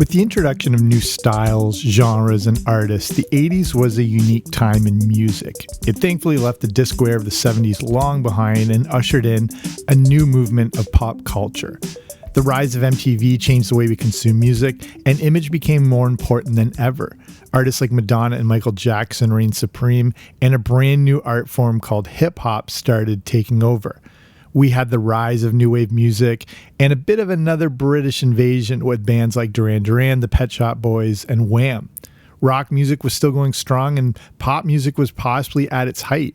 With the introduction of new styles, genres, and artists, the 80s was a unique time in music. It thankfully left the disco era of the 70s long behind and ushered in a new movement of pop culture. The rise of MTV changed the way we consume music, and image became more important than ever. Artists like Madonna and Michael Jackson reigned supreme, and a brand new art form called hip-hop started taking over. We had the rise of new wave music and a bit of another British invasion with bands like Duran Duran, the Pet Shop Boys, and Wham! Rock music was still going strong and pop music was possibly at its height.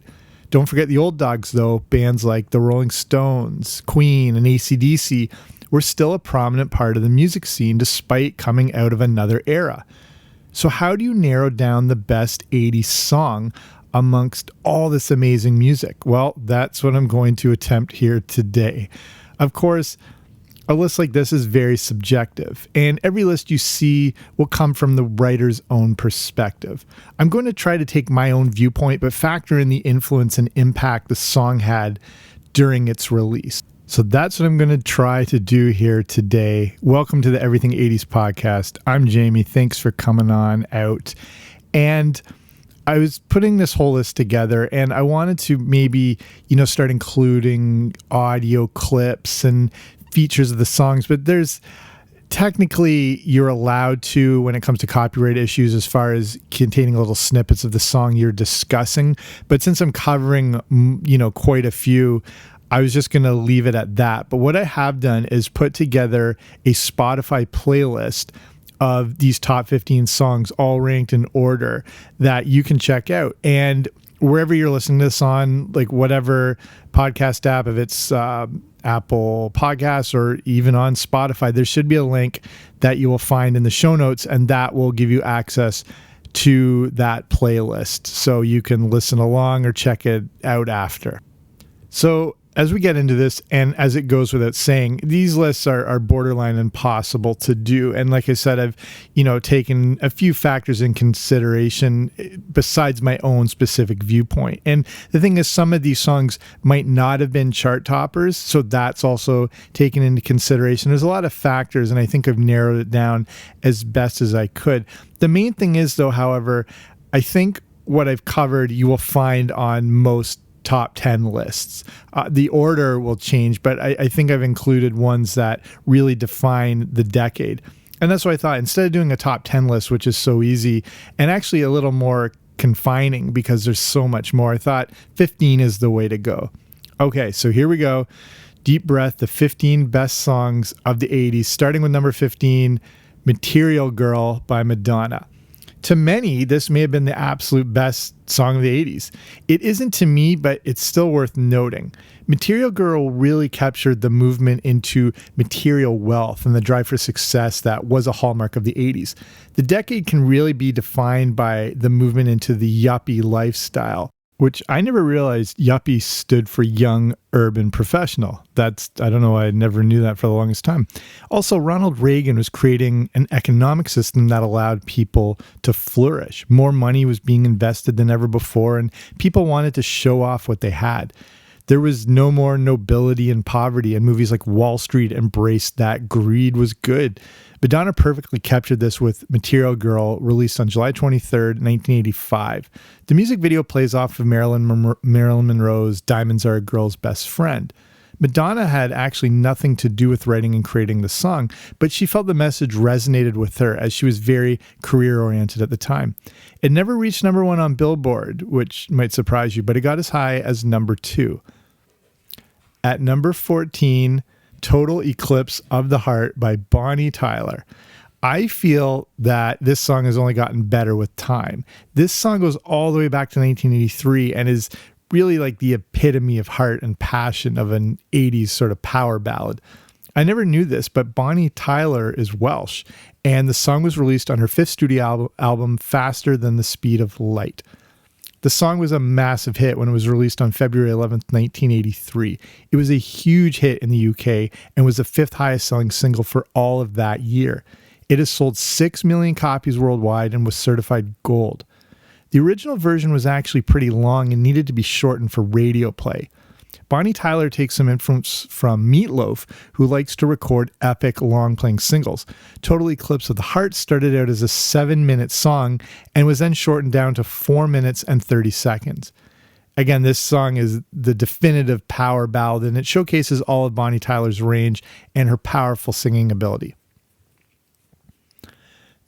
Don't forget the old dogs though, bands like the Rolling Stones, Queen, and AC/DC were still a prominent part of the music scene despite coming out of another era. So how do you narrow down the best 80s song amongst all this amazing music? Well, that's what I'm going to attempt here today. Of course, a list like this is very subjective, and every list you see will come from the writer's own perspective. I'm going to try to take my own viewpoint, but factor in the influence and impact the song had during its release. So that's what I'm going to try to do here today. Welcome to the Everything 80s podcast. I'm Jamie. Thanks for coming on out. And I was putting this whole list together and I wanted to maybe, start including audio clips and features of the songs, but there's technically you're allowed to when it comes to copyright issues as far as containing little snippets of the song you're discussing. But since I'm covering, quite a few, I was just going to leave it at that. But what I have done is put together a Spotify playlist of these top 15 songs, all ranked in order, that you can check out. And wherever you're listening to this on, like whatever podcast app, if it's Apple Podcasts or even on Spotify, there should be a link that you will find in the show notes, and that will give you access to that playlist so you can listen along or check it out after. So as we get into this, and as it goes without saying, these lists are borderline impossible to do. And like I said, I've, taken a few factors in consideration besides my own specific viewpoint. And the thing is, some of these songs might not have been chart toppers, so that's also taken into consideration. There's a lot of factors, and I think I've narrowed it down as best as I could. The main thing is, though, however, I think what I've covered you will find on most top 10 lists. The order will change, but I think I've included ones that really define the decade. And that's what I thought. Instead of doing a top 10 list, which is so easy and actually a little more confining because there's so much more, I thought 15 is the way to go. Okay, so here we go. Deep breath, the 15 best songs of the 80s, starting with number 15, Material Girl by Madonna. To many, this may have been the absolute best song of the 80s. It isn't to me, but it's still worth noting. Material Girl really captured the movement into material wealth and the drive for success that was a hallmark of the 80s. The decade can really be defined by the movement into the yuppie lifestyle, which I never realized yuppie stood for young urban professional. I don't know, I never knew that for the longest time. Also, Ronald Reagan was creating an economic system that allowed people to flourish. More money was being invested than ever before, and people wanted to show off what they had. There was no more nobility and poverty, and movies like Wall Street embraced that greed was good. Madonna perfectly captured this with Material Girl, released on July 23rd, 1985. The music video plays off of Marilyn Monroe's Diamonds Are a Girl's Best Friend. Madonna had actually nothing to do with writing and creating the song, but she felt the message resonated with her as she was very career-oriented at the time. It never reached number 1 on Billboard, which might surprise you, but it got as high as number 2. At number 14, Total Eclipse of the Heart by Bonnie Tyler. I feel that this song has only gotten better with time. This song goes all the way back to 1983 and is really like the epitome of heart and passion of an 80s sort of power ballad. I never knew this, but Bonnie Tyler is Welsh, and the song was released on her 5th studio album, Faster Than the Speed of Light. The song was a massive hit when it was released on February 11th, 1983. It was a huge hit in the UK and was the 5th highest selling single for all of that year. It has sold 6 million copies worldwide and was certified gold. The original version was actually pretty long and needed to be shortened for radio play. Bonnie Tyler takes some influence from Meatloaf, who likes to record epic long-playing singles. Total Eclipse of the Heart started out as a 7-minute song and was then shortened down to 4 minutes and 30 seconds. Again, this song is the definitive power ballad, and it showcases all of Bonnie Tyler's range and her powerful singing ability.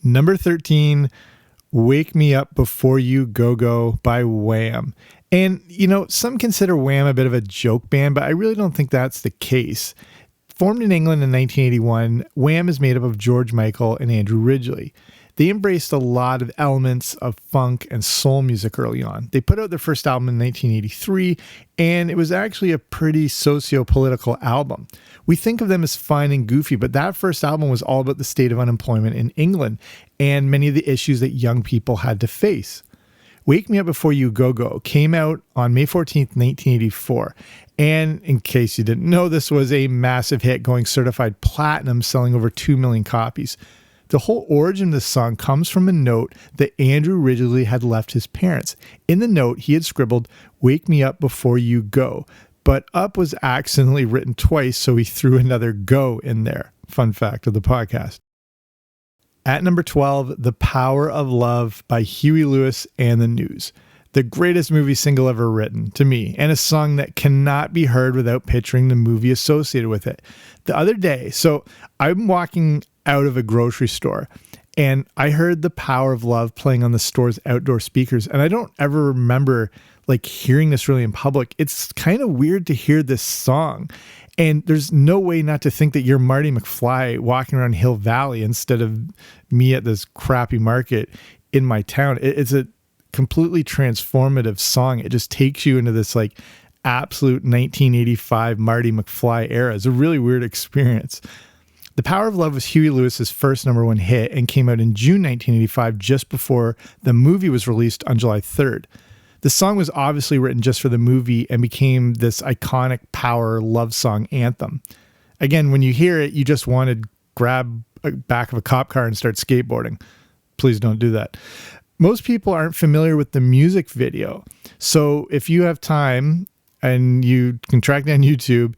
Number 13, Wake Me Up Before You Go by Wham. And, some consider Wham a bit of a joke band, but I really don't think that's the case. Formed in England in 1981, Wham is made up of George Michael and Andrew Ridgeley. They embraced a lot of elements of funk and soul music early on. They put out their first album in 1983, and it was actually a pretty socio-political album. We think of them as fun and goofy, but that first album was all about the state of unemployment in England and many of the issues that young people had to face. Wake Me Up Before You Go came out on May 14th, 1984. And in case you didn't know, this was a massive hit, going certified platinum, selling over 2 million copies. The whole origin of this song comes from a note that Andrew Ridgeley had left his parents. In the note, he had scribbled, "Wake me up before you go." But up was accidentally written twice, so he threw another go in there. Fun fact of the podcast. At number 12, The Power of Love by Huey Lewis and the News. The greatest movie single ever written, to me, and a song that cannot be heard without picturing the movie associated with it. The other day, so I'm walking out of a grocery store, and I heard The Power of Love playing on the store's outdoor speakers, and I don't ever remember hearing this really in public. It's kind of weird to hear this song. And there's no way not to think that you're Marty McFly walking around Hill Valley instead of me at this crappy market in my town. It's a completely transformative song. It just takes you into this absolute 1985 Marty McFly era. It's a really weird experience. The Power of Love was Huey Lewis's first number one hit and came out in June 1985, just before the movie was released on July 3rd. The song was obviously written just for the movie and became this iconic power love song anthem. Again, when you hear it, you just want to grab the back of a cop car and start skateboarding. Please don't do that. Most people aren't familiar with the music video. So if you have time and you can track down YouTube,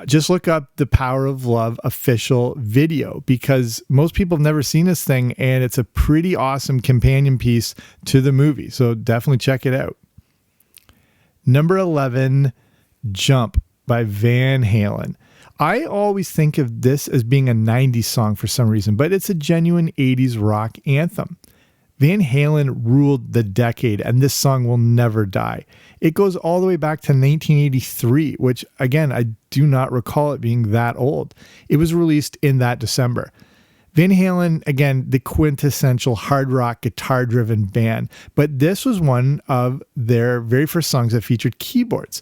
just look up the Power of Love official video, because most people have never seen this thing, and it's a pretty awesome companion piece to the movie. So definitely check it out. Number 11, Jump by Van Halen. I always think of this as being a 90s song for some reason, but it's a genuine 80s rock anthem. Van Halen ruled the decade, and this song will never die. It goes all the way back to 1983, which, again, I do not recall it being that old. It was released in that December. Van Halen, again, the quintessential hard rock guitar-driven band, but this was one of their very first songs that featured keyboards.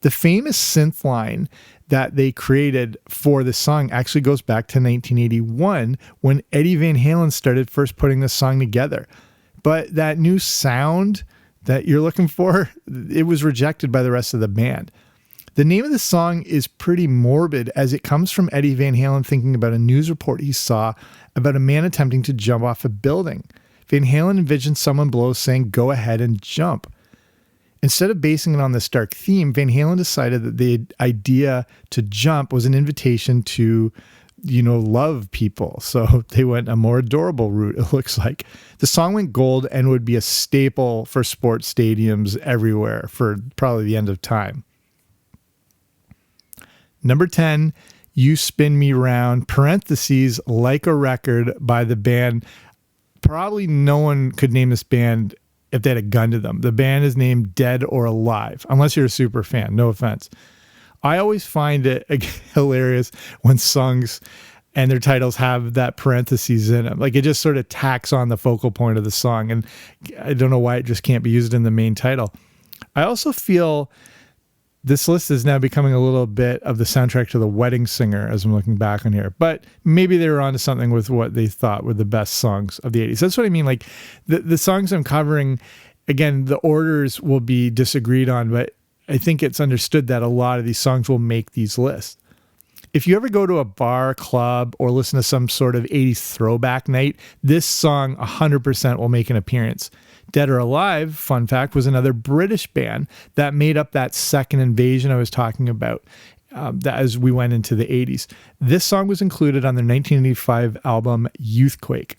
The famous synth line that they created for the song actually goes back to 1981, when Eddie Van Halen started first putting this song together. But that new sound that you're looking for, it was rejected by the rest of the band. The name of the song is pretty morbid, as it comes from Eddie Van Halen thinking about a news report he saw about a man attempting to jump off a building. Van Halen envisioned someone below saying, "Go ahead and jump." Instead of basing it on this dark theme, Van Halen decided that the idea to jump was an invitation to, love people. So they went a more adorable route, it looks like. The song went gold and would be a staple for sports stadiums everywhere for probably the end of time. Number 10, You Spin Me Round, parentheses, Like a Record by the band. Probably no one could name this band if they had a gun to them. The band is named Dead or Alive, unless you're a super fan, no offense. I always find it hilarious when songs and their titles have that parentheses in them. It just sort of tacks on the focal point of the song, and I don't know why it just can't be used in the main title. I also feel this list is now becoming a little bit of the soundtrack to The Wedding Singer as I'm looking back on here, but maybe they were onto something with what they thought were the best songs of the 80s. That's what I mean. The songs I'm covering, again, the orders will be disagreed on, but I think it's understood that a lot of these songs will make these lists. If you ever go to a bar, club, or listen to some sort of 80s throwback night, this song 100% will make an appearance. Dead or Alive, fun fact, was another British band that made up that second invasion I was talking about as we went into the 80s. This song was included on their 1985 album Youthquake.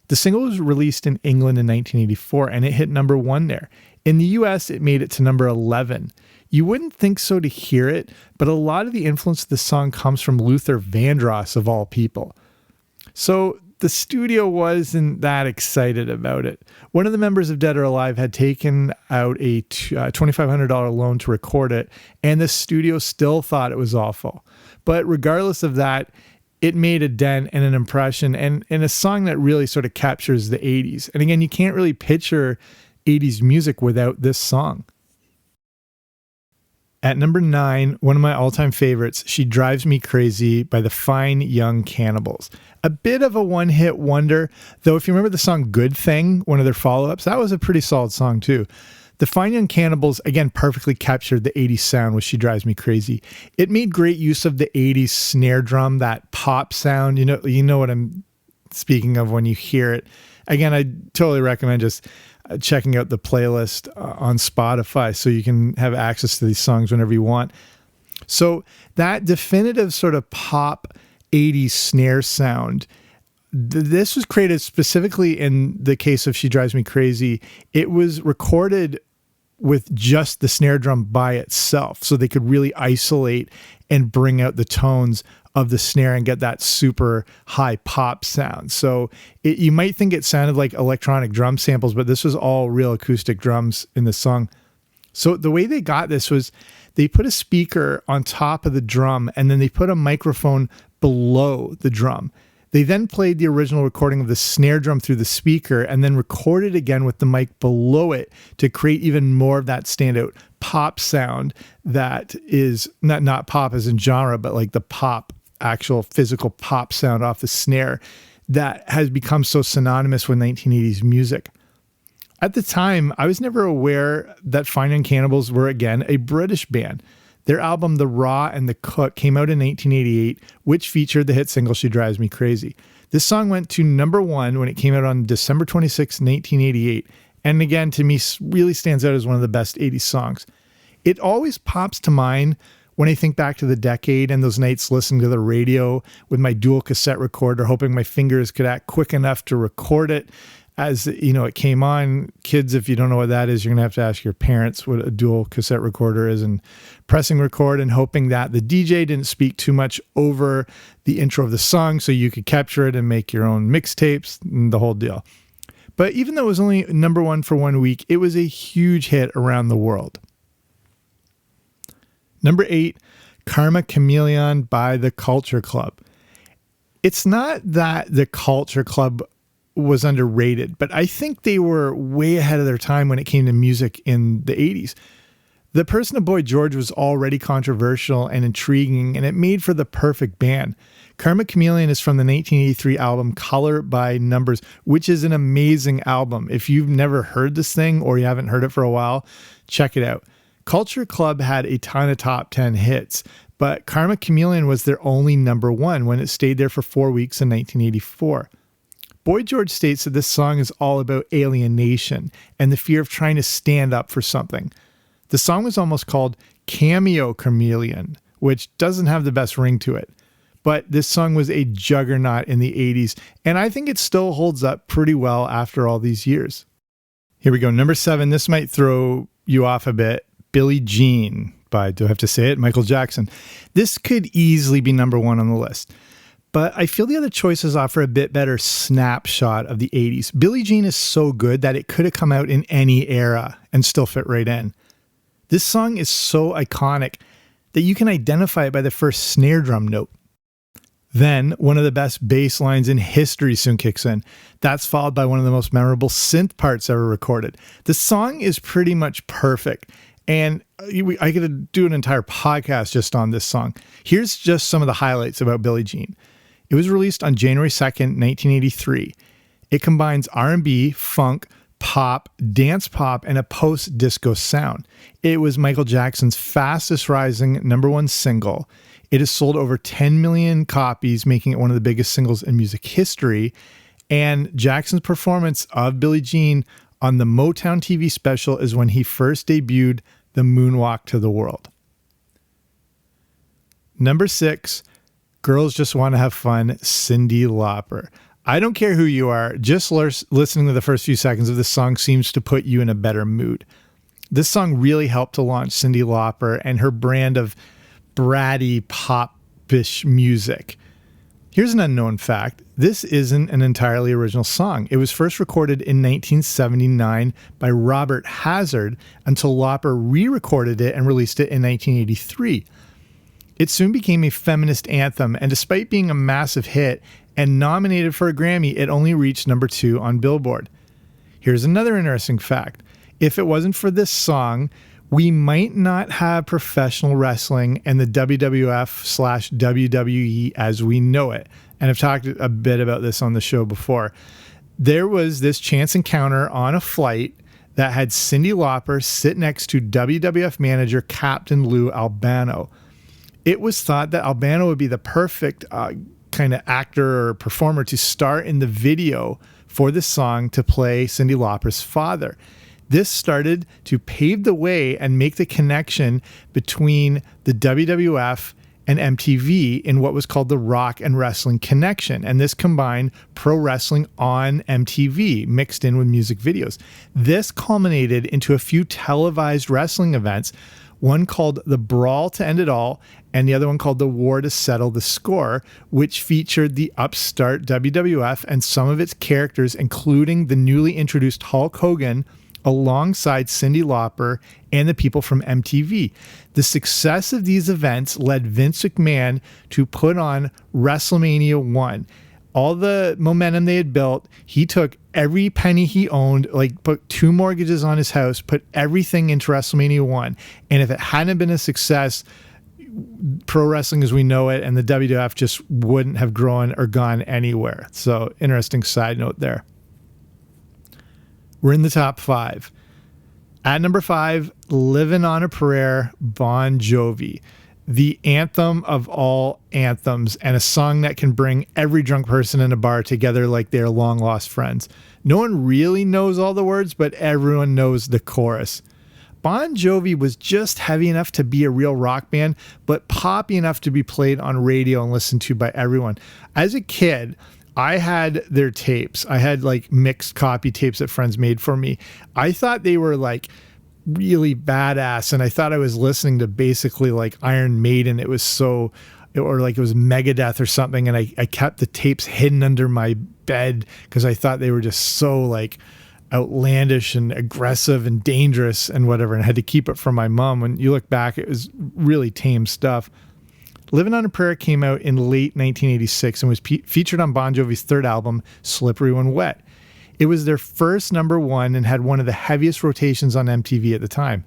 The single was released in England in 1984, and it hit number 1 there. In the US, it made it to number 11. You wouldn't think so to hear it, but a lot of the influence of the song comes from Luther Vandross, of all people. So the studio wasn't that excited about it. One of the members of Dead or Alive had taken out a $2,500 loan to record it, and the studio still thought it was awful. But regardless of that, it made a dent and an impression, and a song that really sort of captures the 80s. And again, you can't really picture 80s music without this song. At number 9, one of my all-time favorites, She Drives Me Crazy by the Fine Young Cannibals. A bit of a one-hit wonder, though if you remember the song Good Thing, one of their follow-ups, that was a pretty solid song too. The Fine Young Cannibals, again, perfectly captured the 80s sound with She Drives Me Crazy. It made great use of the 80s snare drum, that pop sound. You know what I'm speaking of when you hear it. Again, I totally recommend just checking out the playlist on Spotify so you can have access to these songs whenever you want. So that definitive sort of pop 80s snare sound, this was created specifically in the case of She Drives Me Crazy. It was recorded with just the snare drum by itself, so they could really isolate and bring out the tones of the snare and get that super high pop sound. So you might think it sounded like electronic drum samples, but this was all real acoustic drums in the song. So the way they got this was they put a speaker on top of the drum, and then they put a microphone below the drum. They then played the original recording of the snare drum through the speaker and then recorded again with the mic below it to create even more of that standout pop sound that is not pop as in genre, but like the pop, actual physical pop sound off the snare that has become so synonymous with 1980s music. At the time, I was never aware that Fine Young Cannibals were, again, a British band. Their album, The Raw and the Cook, came out in 1988, which featured the hit single She Drives Me Crazy. This song went to number 1 when it came out on December 26, 1988, and again, to me, really stands out as one of the best 80s songs. It always pops to mind when I think back to the decade and those nights listening to the radio with my dual cassette recorder, hoping my fingers could act quick enough to record it as it came on. Kids, if you don't know what that is, you're going to have to ask your parents what a dual cassette recorder is, and pressing record and hoping that the DJ didn't speak too much over the intro of the song so you could capture it and make your own mixtapes and the whole deal. But even though it was only number 1 for 1 week, it was a huge hit around the world. Number 8, Karma Chameleon by the Culture Club. It's not that the Culture Club was underrated, but I think they were way ahead of their time when it came to music in the 80s. The person of Boy George was already controversial and intriguing, and it made for the perfect band. Karma Chameleon is from the 1983 album Color by Numbers, which is an amazing album. If you've never heard this thing or you haven't heard it for a while, check it out. Culture Club had a ton of top 10 hits, but Karma Chameleon was their only number 1 when it stayed there for 4 weeks in 1984. Boy George states that this song is all about alienation and the fear of trying to stand up for something. The song was almost called Cameo Chameleon, which doesn't have the best ring to it. But this song was a juggernaut in the 80s, and I think it still holds up pretty well after all these years. Here we go. Number 7. This might throw you off a bit. Billie Jean by, do I have to say it, Michael Jackson. This could easily be number 1 on the list. But I feel the other choices offer a bit better snapshot of the 80s. Billie Jean is so good that it could have come out in any era and still fit right in. This song is so iconic that you can identify it by the first snare drum note. Then, one of the best bass lines in history soon kicks in. That's followed by one of the most memorable synth parts ever recorded. The song is pretty much perfect, and I could do an entire podcast just on this song. Here's just some of the highlights about Billie Jean. It was released on January 2nd, 1983. It combines R&B, funk, pop, dance pop, and a post-disco sound. It was Michael Jackson's fastest rising number 1 single. It has sold over 10 million copies, making it one of the biggest singles in music history. And Jackson's performance of Billie Jean on the Motown TV special is when he first debuted the Moonwalk to the World. Number 6, Girls Just Want to Have Fun, Cyndi Lauper. I don't care who you are, just listening to the first few seconds of this song seems to put you in a better mood. This song really helped to launch Cyndi Lauper and her brand of bratty, pop-ish music. Here's an unknown fact. This isn't an entirely original song. It was first recorded in 1979 by Robert Hazard until Lauper re-recorded it and released it in 1983. It soon became a feminist anthem, and despite being a massive hit and nominated for a Grammy, it only reached number 2 on Billboard. Here's another interesting fact. If it wasn't for this song, we might not have professional wrestling and the WWF/WWE as we know it. And I've talked a bit about this on the show before. There was this chance encounter on a flight that had Cyndi Lauper sit next to WWF manager Captain Lou Albano. It was thought that Albano would be the perfect kind of actor or performer to star in the video for this song to play Cyndi Lauper's father. This started to pave the way and make the connection between the WWF and MTV in what was called the Rock and Wrestling Connection. And this combined pro wrestling on MTV mixed in with music videos. This culminated into a few televised wrestling events, one called The Brawl to End It All, and the other one called The War to Settle the Score, which featured the upstart WWF and some of its characters, including the newly introduced Hulk Hogan, alongside Cyndi Lauper and the people from MTV. The success of these events led Vince McMahon to put on WrestleMania 1. All the momentum they had built, he took every penny he owned, like put 2 mortgages on his house, put everything into WrestleMania 1. And if it hadn't been a success, pro wrestling as we know it and the WWF just wouldn't have grown or gone anywhere. So interesting side note there. We're in the top 5. At number 5, Livin' on a Prayer, Bon Jovi. The anthem of all anthems and a song that can bring every drunk person in a bar together like they're long lost friends. No one really knows all the words, but everyone knows the chorus. Bon Jovi was just heavy enough to be a real rock band, but poppy enough to be played on radio and listened to by everyone. As a kid, I had their tapes. I had like mixed copy tapes that friends made for me. I thought they were like really badass, and I thought I was listening to basically like Iron Maiden. It was so, or like it was Megadeth or something, and I kept the tapes hidden under my bed because I thought they were just so like outlandish and aggressive and dangerous and whatever, and I had to keep it from my mom. When you look back, it was really tame stuff. Livin' on a Prayer came out in late 1986 and was featured on Bon Jovi's 3rd album, Slippery When Wet. It was their first number 1 and had one of the heaviest rotations on MTV at the time.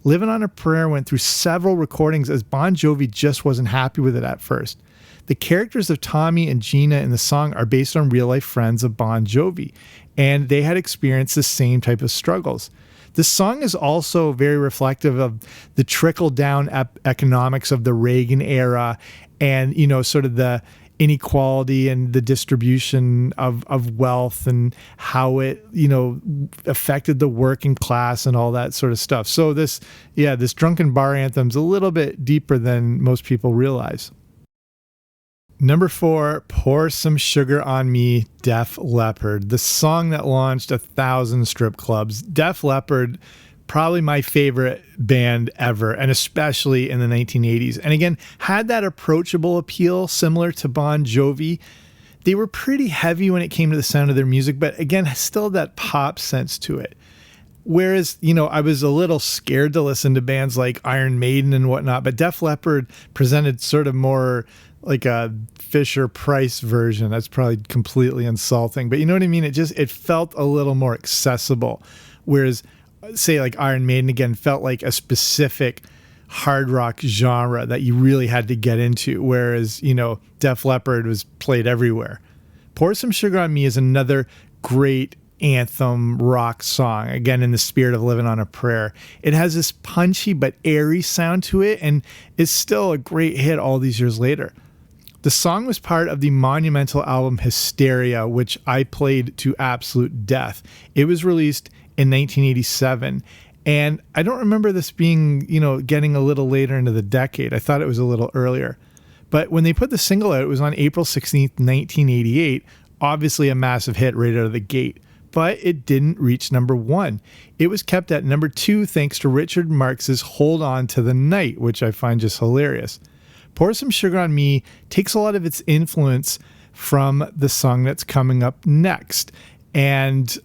Livin' on a Prayer went through several recordings as Bon Jovi just wasn't happy with it at first. The characters of Tommy and Gina in the song are based on real-life friends of Bon Jovi, and they had experienced the same type of struggles. The song is also very reflective of the trickle-down economics of the Reagan era and, you know, sort of the inequality and the distribution of wealth and how it, you know, affected the working class and all that sort of stuff. So this drunken bar anthem's a little bit deeper than most people realize. Number 4, Pour Some Sugar on Me, Def Leppard, the song that launched 1,000 strip clubs. Def Leppard, probably my favorite band ever, and especially in the 1980s. And again, had that approachable appeal similar to Bon Jovi. They were pretty heavy when it came to the sound of their music, but again, still that pop sense to it. Whereas, you know, I was a little scared to listen to bands like Iron Maiden and whatnot, but Def Leppard presented sort of more like a Fisher-Price version. That's probably completely insulting, but you know what I mean? It felt a little more accessible. Whereas, say like Iron Maiden, again, felt like a specific hard rock genre that you really had to get into. Whereas, you know, Def Leppard was played everywhere. Pour Some Sugar on Me is another great anthem rock song, again, in the spirit of Living on a Prayer. It has this punchy but airy sound to it, and is still a great hit all these years later. The song was part of the monumental album Hysteria, which I played to absolute death. It was released in 1987, and I don't remember this being, getting a little later into the decade. I thought it was a little earlier. But when they put the single out, it was on April 16th, 1988, obviously a massive hit right out of the gate. But it didn't reach number one. It was kept at number two thanks to Richard Marx's Hold On to the Night, which I find just hilarious. Pour Some Sugar on Me takes a lot of its influence from the song that's coming up next. And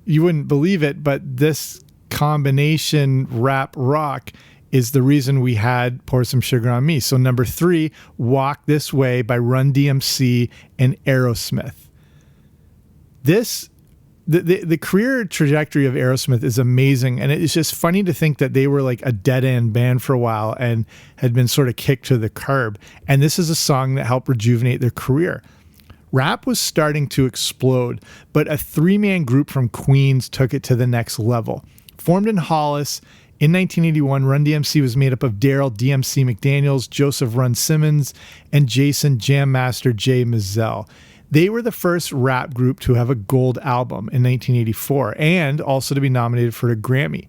you wouldn't believe it, but this combination rap rock is the reason we had Pour Some Sugar on Me. So number three, Walk This Way by Run DMC and Aerosmith. The career trajectory of Aerosmith is amazing, and it's just funny to think that they were like a dead-end band for a while and had been sort of kicked to the curb. And this is a song that helped rejuvenate their career. Rap was starting to explode, but a three-man group from Queens took it to the next level. Formed in Hollis in 1981, Run DMC was made up of Daryl DMC McDaniels, Joseph Run Simmons, and Jason Jam Master J. Mizell. They were the first rap group to have a gold album in 1984 and also to be nominated for a Grammy.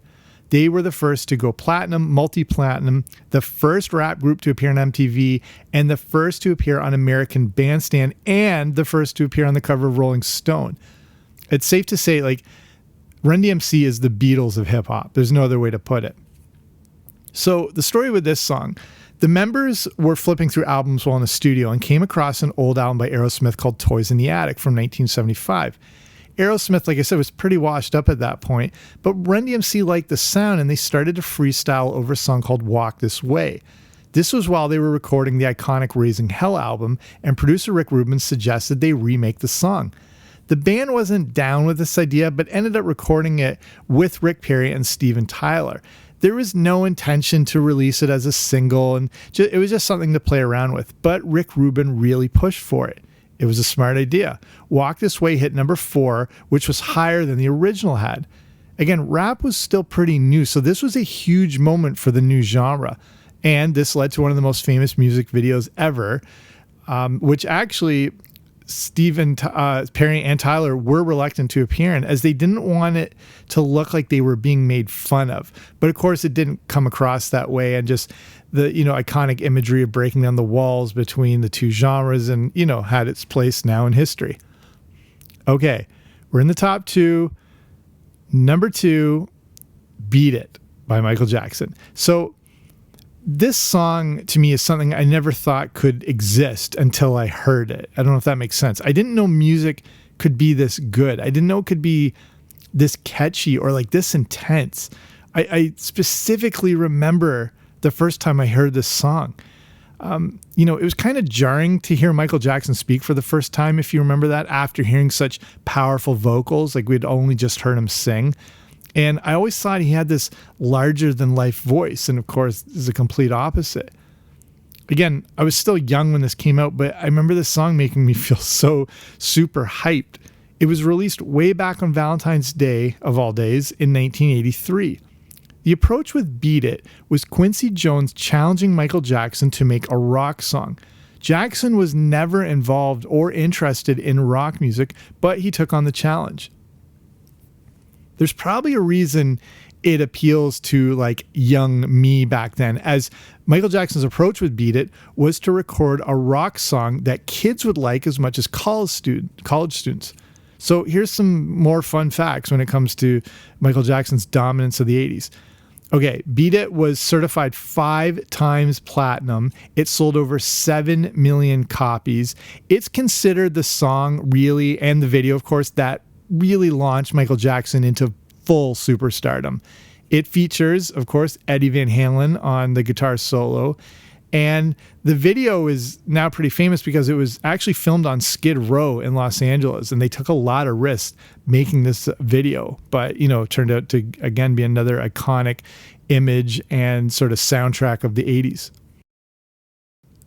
They were the first to go platinum, multi-platinum, the first rap group to appear on MTV, and the first to appear on American Bandstand, and the first to appear on the cover of Rolling Stone. It's safe to say, Run DMC is the Beatles of hip-hop. There's no other way to put it. So the story with this song, the members were flipping through albums while in the studio and came across an old album by Aerosmith called Toys in the Attic from 1975. Aerosmith, like I said, was pretty washed up at that point, but Run DMC liked the sound and they started to freestyle over a song called Walk This Way. This was while they were recording the iconic Raising Hell album, and producer Rick Rubin suggested they remake the song. The band wasn't down with this idea, but ended up recording it with Rick Perry and Steven Tyler. There was no intention to release it as a single, and it was just something to play around with. But Rick Rubin really pushed for it. It was a smart idea. Walk This Way hit number 4, which was higher than the original had. Again, rap was still pretty new, so this was a huge moment for the new genre. And this led to one of the most famous music videos ever, which actually Steven, Perry and Tyler were reluctant to appear in, as they didn't want it to look like they were being made fun of. But of course it didn't come across that way, and just the, iconic imagery of breaking down the walls between the two genres and, had its place now in history. Okay, we're in the top 2. Number 2, Beat It by Michael Jackson. So this song to me is something I never thought could exist until I heard it. I don't know if that makes sense. I didn't know music could be this good. I didn't know it could be this catchy or this intense. I specifically remember the first time I heard this song. It was kind of jarring to hear Michael Jackson speak for the first time, if you remember that, after hearing such powerful vocals. We'd only just heard him sing. And I always thought he had this larger-than-life voice, and of course, this is a complete opposite. Again, I was still young when this came out, but I remember this song making me feel so super hyped. It was released way back on Valentine's Day, of all days, in 1983. The approach with Beat It was Quincy Jones challenging Michael Jackson to make a rock song. Jackson was never involved or interested in rock music, but he took on the challenge. There's probably a reason it appeals to young me back then, as Michael Jackson's approach with Beat It was to record a rock song that kids would like as much as college students. So here's some more fun facts when it comes to Michael Jackson's dominance of the 80s. Okay, Beat It was certified 5 times platinum. It sold over 7 million copies. It's considered the song really, and the video, of course, that really launched Michael Jackson into full superstardom. It features, of course, Eddie Van Halen on the guitar solo, and the video is now pretty famous because it was actually filmed on Skid Row in Los Angeles, and they took a lot of risks making this video, but it turned out to again be another iconic image and sort of soundtrack of the 80s.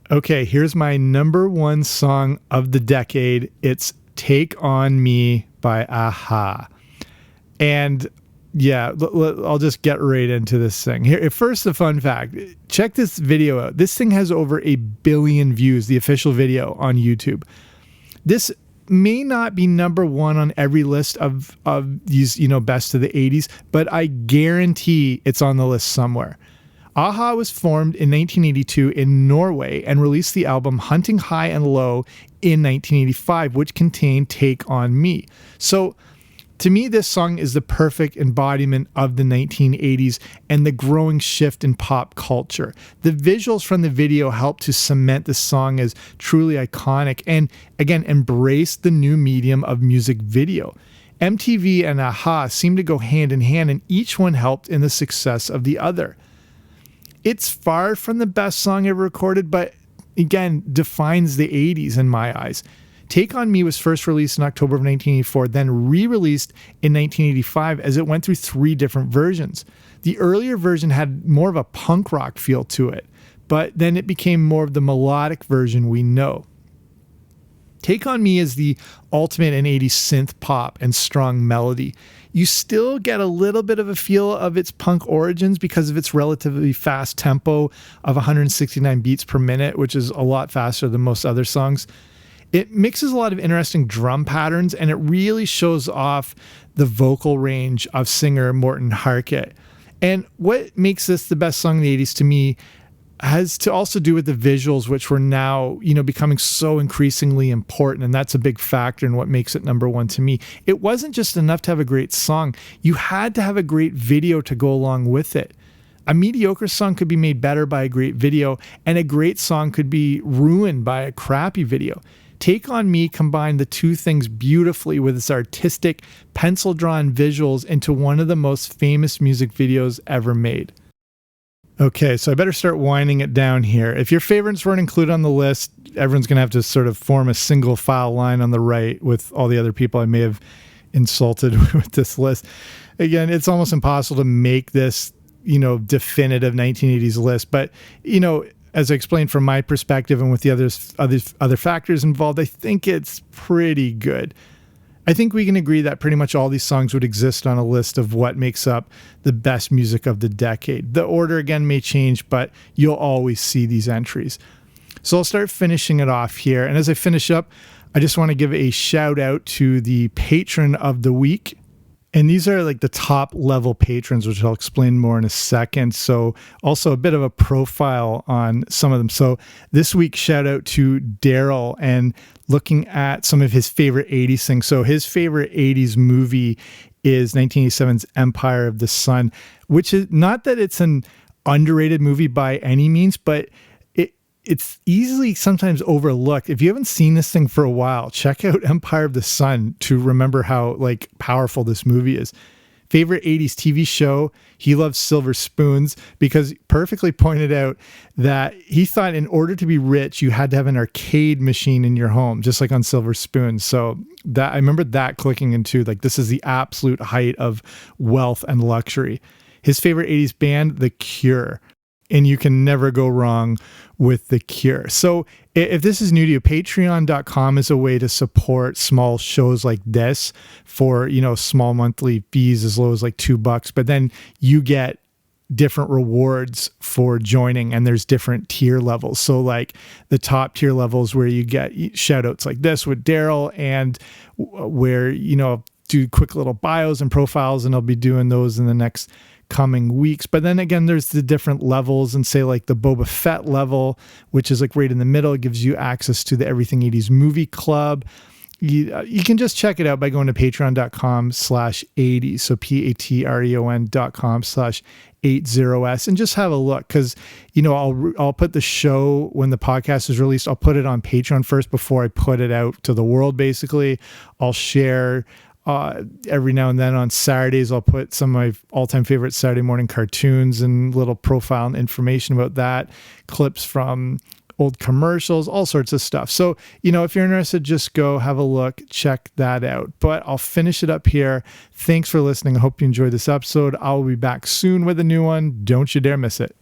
Okay, here's my number 1 song of the decade. It's Take On Me by Aha. And yeah, I'll just get right into this thing. Here, first, the fun fact. Check this video out. This thing has over 1 billion views, the official video on YouTube. This may not be number one on every list of these, best of the 80s, but I guarantee it's on the list somewhere. Aha was formed in 1982 in Norway and released the album Hunting High and Low in 1985, which contained Take On Me. So to me, this song is the perfect embodiment of the 1980s and the growing shift in pop culture. The visuals from the video help to cement the song as truly iconic and, again, embrace the new medium of music video. MTV and Aha seem to go hand in hand, and each one helped in the success of the other. It's far from the best song ever recorded, but again, defines the 80s in my eyes. Take On Me was first released in October of 1984, then re-released in 1985 as it went through 3 different versions. The earlier version had more of a punk rock feel to it, but then it became more of the melodic version we know. Take On Me is the ultimate in 80s synth pop and strong melody. You still get a little bit of a feel of its punk origins because of its relatively fast tempo of 169 beats per minute, which is a lot faster than most other songs. It mixes a lot of interesting drum patterns, and it really shows off the vocal range of singer Morten Harket. And what makes this the best song in the 80s to me has to also do with the visuals, which were now, becoming so increasingly important. And that's a big factor in what makes it number one to me. It wasn't just enough to have a great song. You had to have a great video to go along with it. A mediocre song could be made better by a great video, and a great song could be ruined by a crappy video. Take On Me combined the two things beautifully with its artistic, pencil-drawn visuals into one of the most famous music videos ever made. Okay, so I better start winding it down here. If your favorites weren't included on the list, everyone's going to have to sort of form a single file line on the right with all the other people I may have insulted with this list. Again, it's almost impossible to make this, definitive 1980s list, but, as I explained from my perspective and with the other factors involved, I think it's pretty good. I think we can agree that pretty much all these songs would exist on a list of what makes up the best music of the decade. The order, again, may change, but you'll always see these entries. So I'll start finishing it off here. And as I finish up, I just want to give a shout out to the patron of the week. And these are like the top level patrons, which I'll explain more in a second. So also a bit of a profile on some of them. So this week, shout out to Daryl and looking at some of his favorite 80s things. So his favorite 80s movie is 1987's Empire of the Sun, which is not that it's an underrated movie by any means, but it's easily sometimes overlooked. If you haven't seen this thing for a while, check out Empire of the Sun to remember how powerful this movie is. Favorite 80s TV show, he loves Silver Spoons because perfectly pointed out that he thought in order to be rich, you had to have an arcade machine in your home, just like on Silver Spoons. So that I remember that clicking into this is the absolute height of wealth and luxury. His favorite 80s band, The Cure. And you can never go wrong with The Cure. So if this is new to you, patreon.com is a way to support small shows like this for, small monthly fees as low as $2. But then you get different rewards for joining, and there's different tier levels. So the top tier levels where you get shout outs like this with Daryl, and where, do quick little bios and profiles, and I'll be doing those in the next coming weeks. But then again, there's the different levels, and say the Boba Fett level, which is right in the middle. It gives you access to the Everything 80s Movie Club. You can just check it out by going to patreon.com/80. So patreon.com/80s and just have a look. Cause I'll put the show when the podcast is released, I'll put it on Patreon first before I put it out to the world. Basically, I'll share every now and then on Saturdays, I'll put some of my all-time favorite Saturday morning cartoons and little profile and information about that, clips from old commercials, all sorts of stuff. So, if you're interested, just go have a look, check that out. But I'll finish it up here. Thanks for listening. I hope you enjoyed this episode. I'll be back soon with a new one. Don't you dare miss it.